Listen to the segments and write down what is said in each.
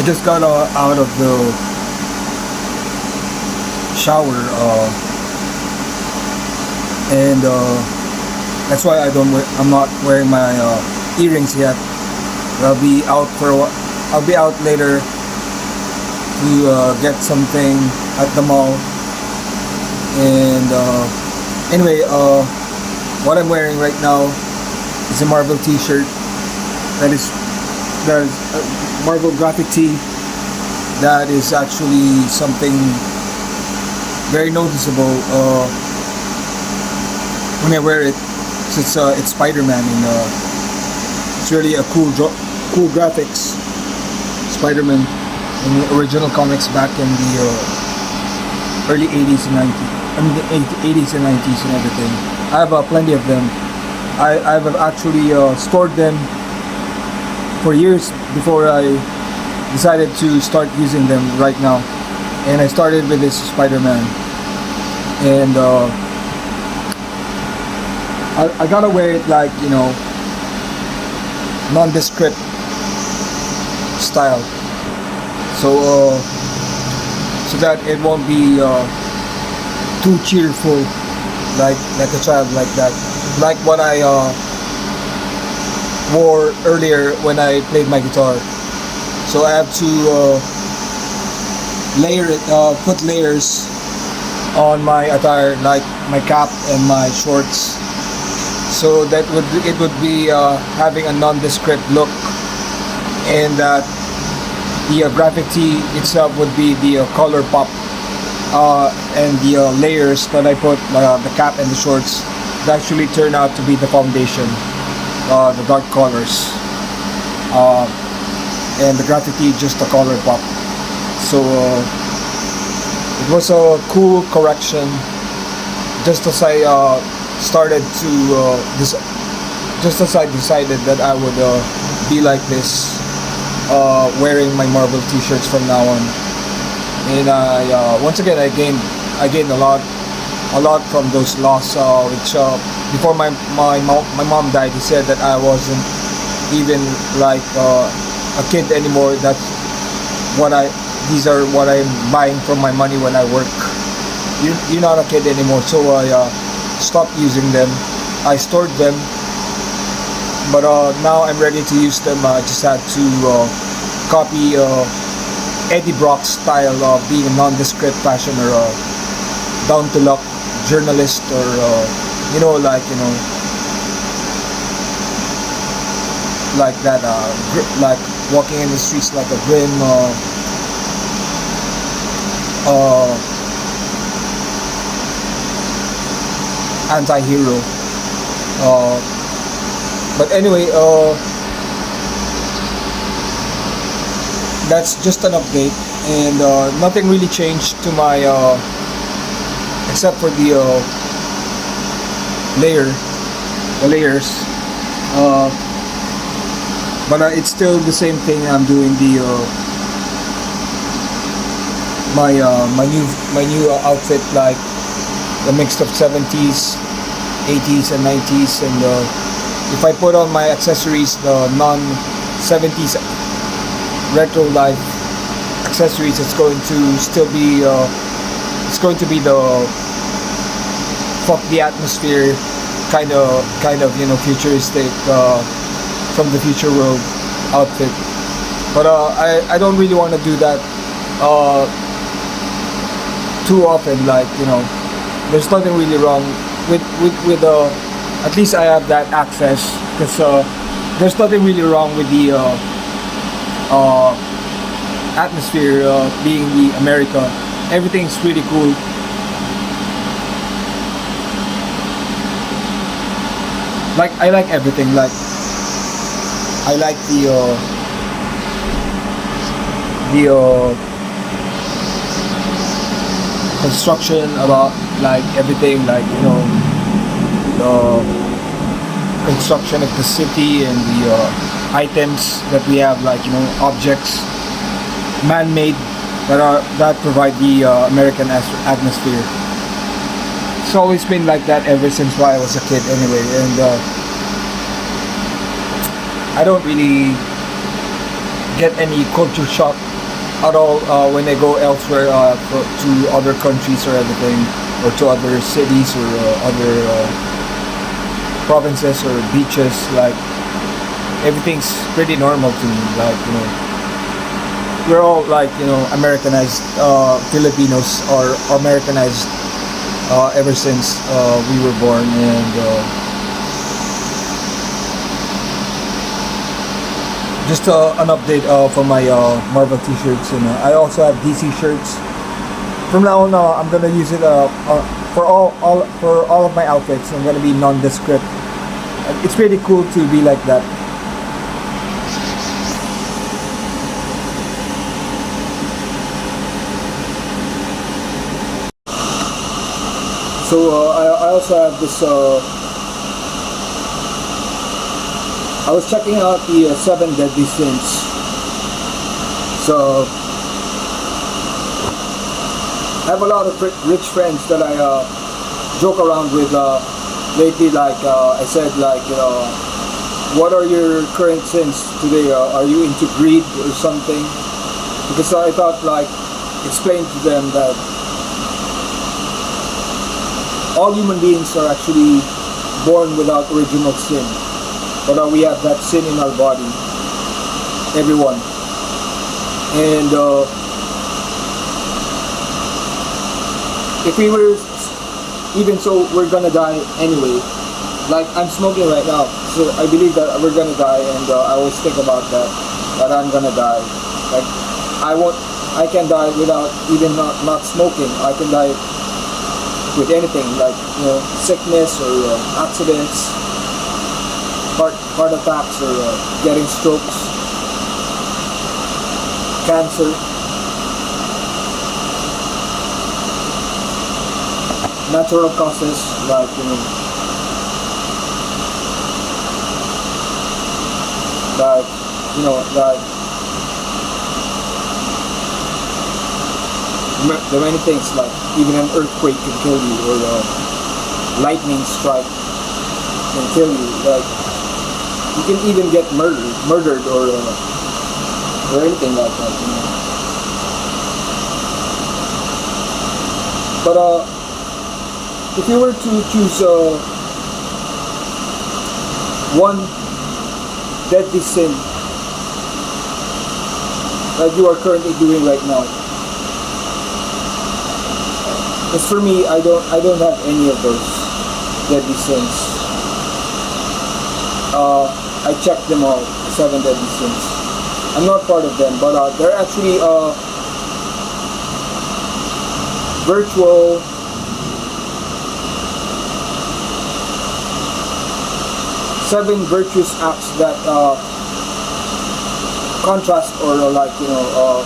I just got out of the shower, and that's why I'm not wearing my earrings yet. I'll be out for a while. I'll be out later to get something at the mall. And anyway, what I'm wearing right now is a Marvel t-shirt. That is a Marvel graphic tee. That is actually something very noticeable when I wear it. It's Spider-Man, and it's really a cool graphics. Spider-Man in the original comics back in the early 80s and 90s. I mean the 80s and 90s and everything. I have plenty of them. I've actually stored them for years before I decided to start using them right now. And I started with this Spider-Man. And I gotta wear it like, nondescript style, so that it won't be too cheerful, like a child, like that, like what I wore earlier when I played my guitar. So I have to put layers on my attire, like my cap and my shorts, so that it would be having a nondescript look, and that the graphic tee itself would be the color pop, and the layers that I put, the cap and the shorts, would actually turn out to be the foundation, the dark colors, and the graphic tee just the color pop. So it was a cool correction, just as I started to just as I decided that I would be like this, wearing my Marvel t-shirts from now on. And once again I gained a lot from those loss, which before my mom died, he said that I wasn't even like a kid anymore. These are what I'm buying from my money when I work. You're not a kid anymore. So I stopped using them. I stored them, but now I'm ready to use them. I just had to copy Eddie Brock's style of being a nondescript fashion, or down to luck journalist, or like that, like walking in the streets like a grim anti-hero. But anyway, that's just an update, and nothing really changed to my except for the layers, but it's still the same thing. I'm doing the my new outfit, like the mix of 70s, 80s and 90s, and if I put on my accessories, the non-70s retro life accessories, it's going to still be the fuck the atmosphere kind of futuristic, from the future world outfit. But I don't really want to do that too often. Like, there's nothing really wrong with at least I have that access, because there's nothing really wrong with the atmosphere, being the America. Everything's really cool. Like, I like everything. Like, I like the construction about, like, everything, like, the construction of the city, and the items that we have, like, objects, man-made, that provide the American atmosphere. It's always been like that ever since I was a kid anyway, and I don't really get any culture shock at all when I go elsewhere to other countries or everything, or to other cities or other provinces or beaches. Like everything's pretty normal to me. Like, you know, we're all like, you know, Americanized Filipinos, or Americanized ever since we were born. And just an update for my Marvel t-shirts, and I also have DC shirts. From now on, I'm gonna use it for all of my outfits. I'm gonna be nondescript. It's pretty cool to be like that. So I also have this. I was checking out the 7 Deadly Sins. So I have a lot of rich friends that I joke around with lately. Like I said, like, you know, what are your current sins today? Are you into greed or something? Because I thought, like, explain to them that all human beings are actually born without original sin, but we have that sin in our body, everyone. And if we were, even so, we're gonna die anyway. Like, I'm smoking right now, so I believe that we're gonna die, and I always think about that I'm gonna die. Like, I can die without even not smoking. I can die with anything, like, you know, sickness or accidents, heart attacks, or getting strokes, cancer, natural causes, like, you know, like there are many things, like even an earthquake can kill you, or lightning strike can kill you. Like, you can even get murdered, or anything like that, you know. But if you were to choose one deadly sin that you are currently doing right now, as for me, I don't have any of those deadly sins. I checked them all, 7 deadly sins. I'm not part of them, but they're actually virtual seven virtuous acts that contrast, or like, you know,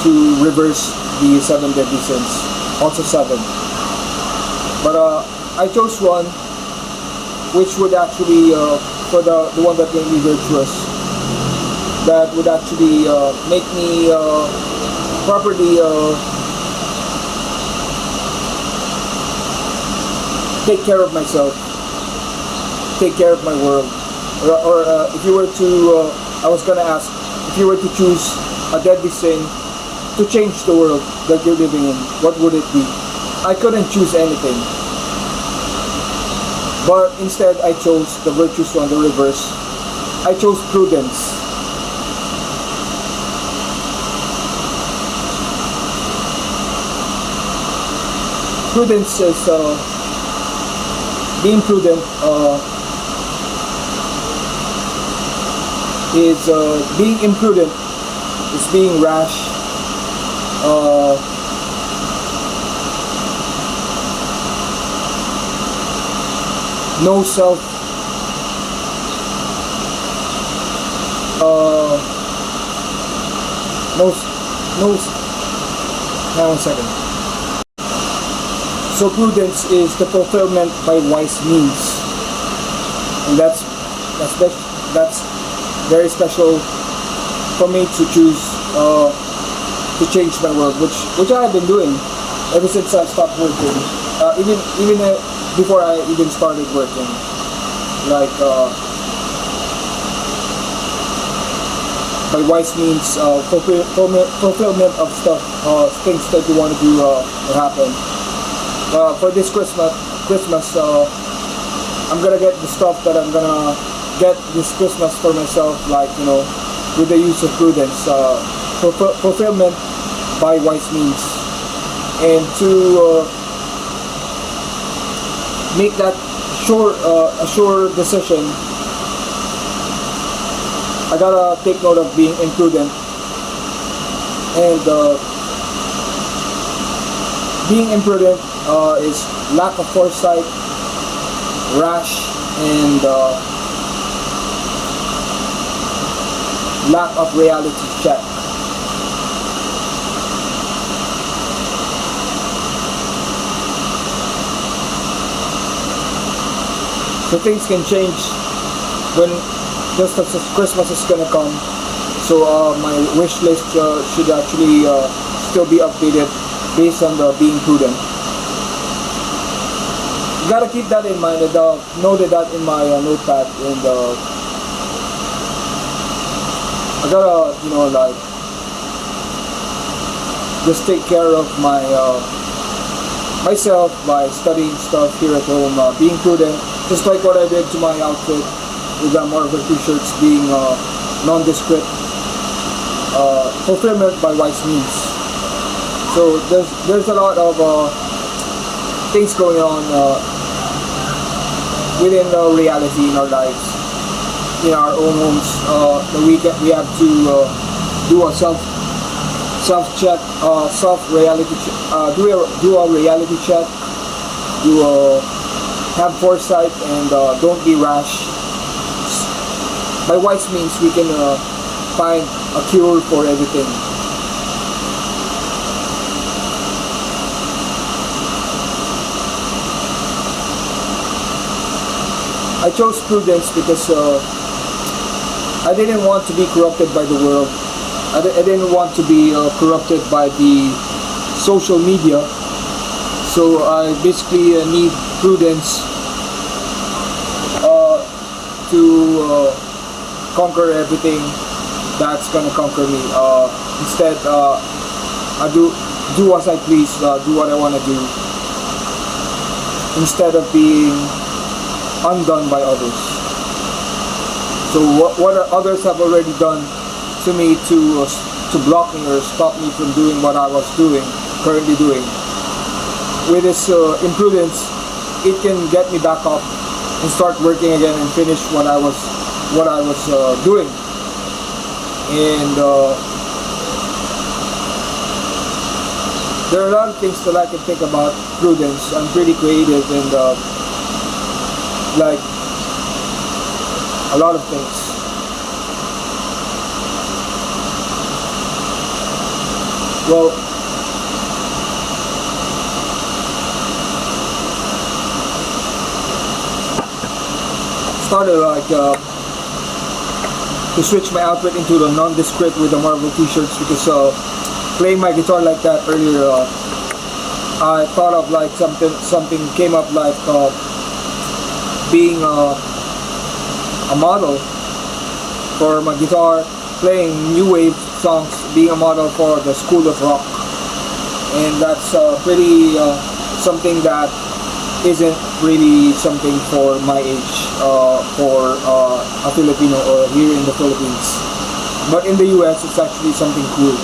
to reverse the 7 deadly sins. Also 7, but I chose one which would actually, for the one that made me virtuous, that would actually make me properly take care of myself, take care of my world. Or if you were to, I was gonna ask, if you were to choose a deadly sin to change the world that you're living in, what would it be? I couldn't choose anything, but instead I chose the virtuous one, the reverse. I chose prudence. Prudence is being prudent, is being imprudent, is being rash. No self, hang on a second. So prudence is the fulfillment by wise means, and that's very special for me to choose to change my world, which I have been doing ever since I stopped working. Even before I even started working, like by wise means, fulfillment of stuff, things that you want to do happen. For this Christmas, I'm gonna get the stuff that I'm gonna get this Christmas for myself, like, with the use of prudence, fulfillment by wise means, and to make that a sure decision. I gotta take note of being imprudent, and being imprudent is lack of foresight, rash, and lack of reality check. So things can change when just as Christmas is gonna come. So my wish list should actually still be updated based on the being prudent. You gotta keep that in mind, and noted that in my notepad, and I gotta, like, just take care of my myself by studying stuff here at home, being prudent, just like what I did to my outfit with the Marvel t-shirts, being nondescript, fulfillment by wise means. So there's a lot of things going on within reality in our lives, in our own homes. That we have to do a self check, reality do a reality check, have foresight, and don't be rash. By wise means, we can find a cure for everything. I chose prudence because I didn't want to be corrupted by the world. I didn't want to be corrupted by the social media. So I basically need prudence to conquer everything that's gonna conquer me. Instead, I do as I please, do what I want to do, instead of being undone by others. So what others have already done to me to block me or stop me from doing what I was currently doing. With this imprudence, it can get me back up and start working again and finish what I was doing. And there are a lot of things that I can think about prudence. I'm pretty creative, and like a lot of things. Well, started like to switch my outfit into the nondescript with the Marvel t-shirts, because playing my guitar like that earlier, I thought of like something came up, like being a model for my guitar, playing new wave songs, being a model for the School of Rock. And that's pretty something that isn't really something for my age, for a Filipino or here in the Philippines. But in the US, it's actually something cool.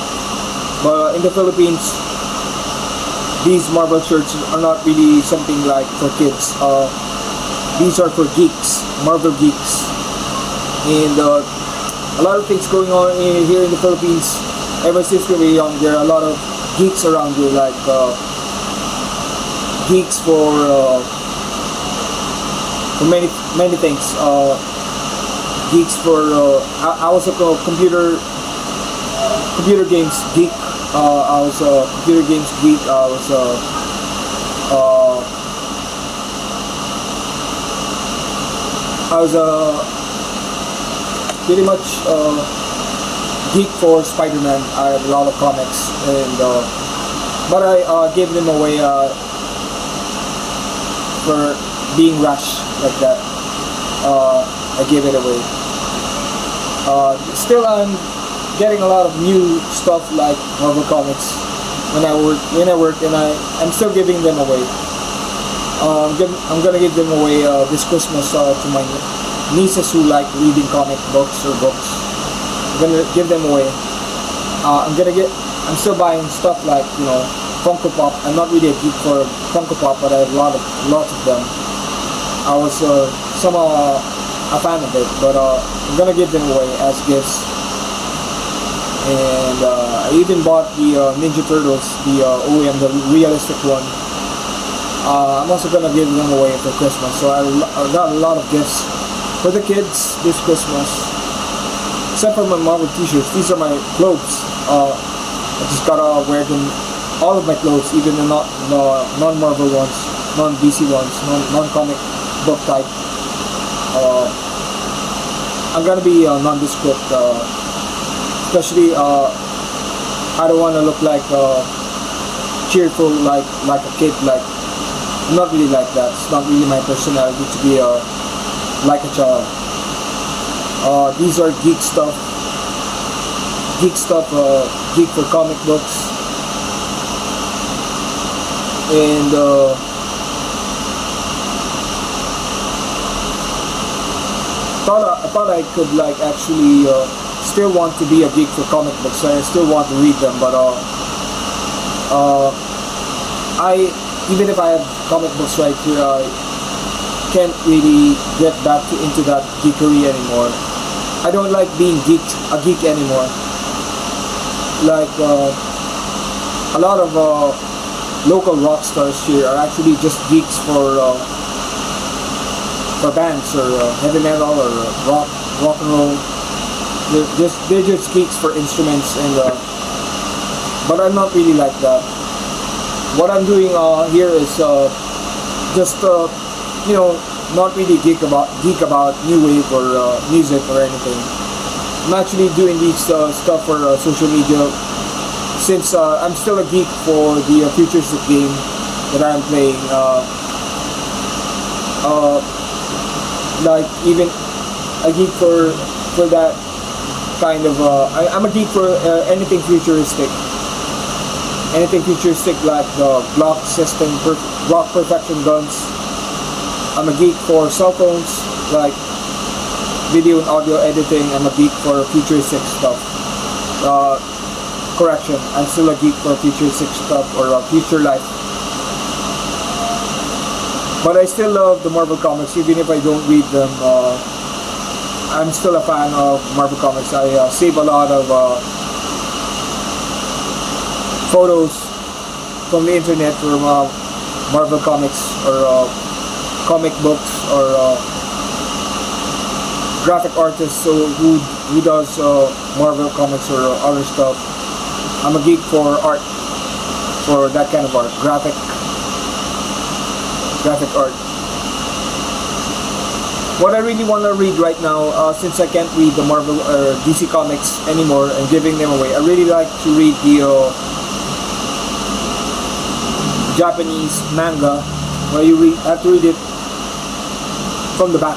But in the Philippines, these Marvel shirts are not really something like for kids. These are for geeks, Marvel geeks. And a lot of things going on here in the Philippines. Ever since we were young, there are a lot of geeks around here, like geeks for many things. Geeks for I was a computer games geek. I was a computer games geek. I was pretty much geek for Spider-Man. I have a lot of comics, and but I gave them away for being rash like that. I gave it away. Still, I'm getting a lot of new stuff like Marvel Comics when I work, and I'm still giving them away. I'm gonna give them away this Christmas to my nieces who like reading comic books or books. I'm gonna give them away. I'm still buying stuff like, Funko Pop. I'm not really a geek for Funko Pop, but I have lots of them. I was somehow a fan of it, but I'm gonna give them away as gifts. And I even bought the Ninja Turtles, the OEM, the realistic one. I'm also gonna give them away for Christmas. So I got a lot of gifts for the kids this Christmas. Except for my Marvel t-shirts. These are my clothes. I just gotta wear them, all of my clothes, even the non-Marvel ones, non-DC ones, non-comic book type. I'm gonna be nondescript, especially I don't want to look like cheerful, like a kid. Like, I'm not really like that. It's not really my personality to be like a child. These are geek stuff, geek for comic books, and I thought I could like actually still want to be a geek for comic books. I still want to read them, but even if I have comic books right here, I can't really get back into that geekery anymore. I don't like being a geek anymore. Like a lot of local rock stars here are actually just geeks for bands or heavy metal or rock and roll. They're just geeks for instruments, and but I'm not really like that. What I'm doing here is just not really geek about new wave or music or anything. I'm actually doing these stuff for social media, since I'm still a geek for the futuristic game that I'm playing. Like even a geek for that kind of. I'm a geek for anything futuristic. Anything futuristic like the Glock system, Glock perfection guns. I'm a geek for cell phones, like video and audio editing. I'm a geek for futuristic stuff. Correction, I'm still a geek for futuristic stuff or future life. But I still love the Marvel comics, even if I don't read them. I'm still a fan of Marvel comics. I save a lot of photos from the internet from Marvel comics or comic books or graphic artists who does Marvel comics or other stuff. I'm a geek for art, for that kind of art, graphic art. What I really want to read right now, since I can't read the Marvel or DC comics anymore and giving them away, I really like to read the Japanese manga, where you have to read it from the back,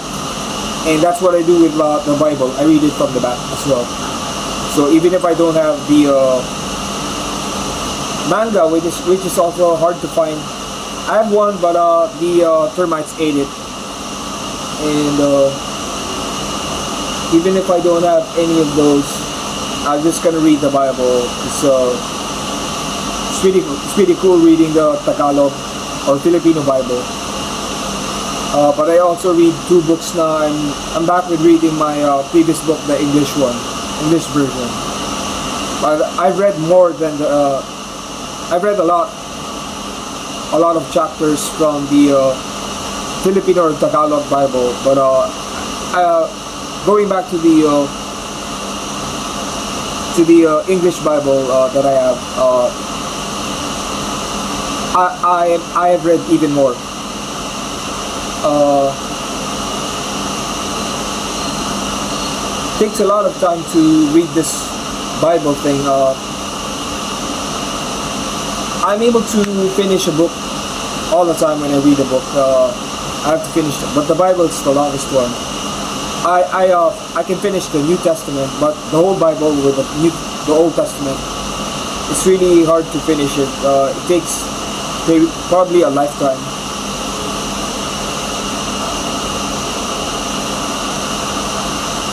and that's what I do with the Bible. I read it from the back as well. So even if I don't have the manga, which is also hard to find, I have one, but the termites ate it, and even if I don't have any of those, I'm just gonna read the Bible. It's pretty cool reading the Tagalog or Filipino Bible. But I also read 2 books now. I'm back with reading my previous book, the English version. But I've read more than I've read a lot of chapters from the Filipino or Tagalog Bible. But going back to the English Bible that I have. I have read even more. Takes a lot of time to read this Bible thing. I'm able to finish a book all the time when I read a book. I have to finish it, but the Bible is the longest one. I can finish the New Testament, but the whole Bible with the Old Testament, it's really hard to finish it. It takes maybe probably a lifetime.